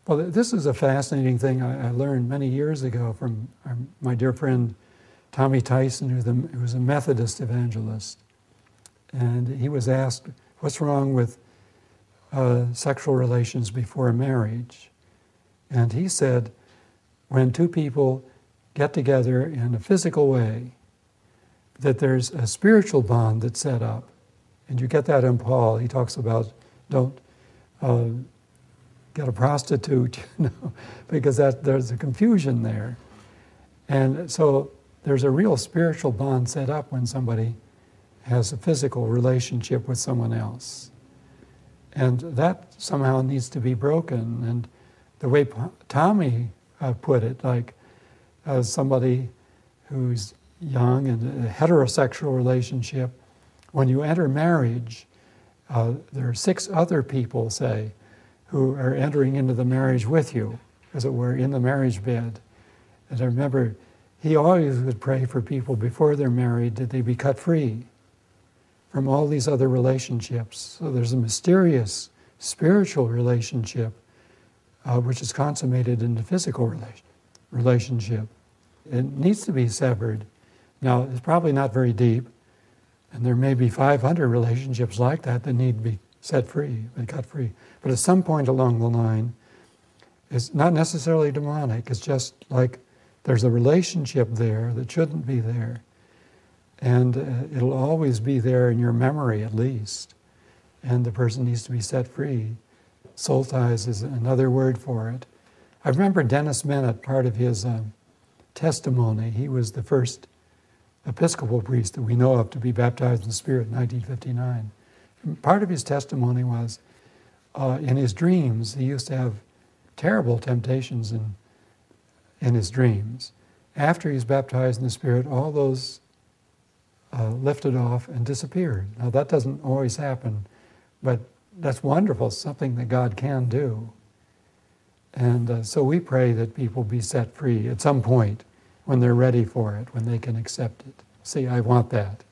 Well, this is a fascinating thing I learned many years ago from my dear friend Tommy Tyson, who was a Methodist evangelist. And he was asked, what's wrong with sexual relations before marriage? And he said, when two people get together in a physical way, that there's a spiritual bond that's set up. And you get that in Paul. He talks about don't get a prostitute, because there's a confusion there. And so there's a real spiritual bond set up when somebody has a physical relationship with someone else. And that somehow needs to be broken. And the way Tommy put it, like somebody who's young and a heterosexual relationship, when you enter marriage, there are 6 other people, say, who are entering into the marriage with you, as it were, in the marriage bed. And I remember he always would pray for people before they're married that they be cut free from all these other relationships. So there's a mysterious spiritual relationship which is consummated in the physical relationship. It needs to be severed. Now, it's probably not very deep, and there may be 500 relationships like that that need to be set free, and cut free. But at some point along the line, it's not necessarily demonic. It's just like there's a relationship there that shouldn't be there. And it'll always be there in your memory, at least. And the person needs to be set free. Soul ties is another word for it. I remember Dennis Minnitt, part of his testimony. He was the first Episcopal priest that we know of to be baptized in the Spirit in 1959. And part of his testimony was, in his dreams, he used to have terrible temptations in his dreams. After he's baptized in the Spirit, all those lifted off and disappeared. Now that doesn't always happen, but that's wonderful, something that God can do. And so we pray that people be set free at some point when they're ready for it, when they can accept it. See, I want that.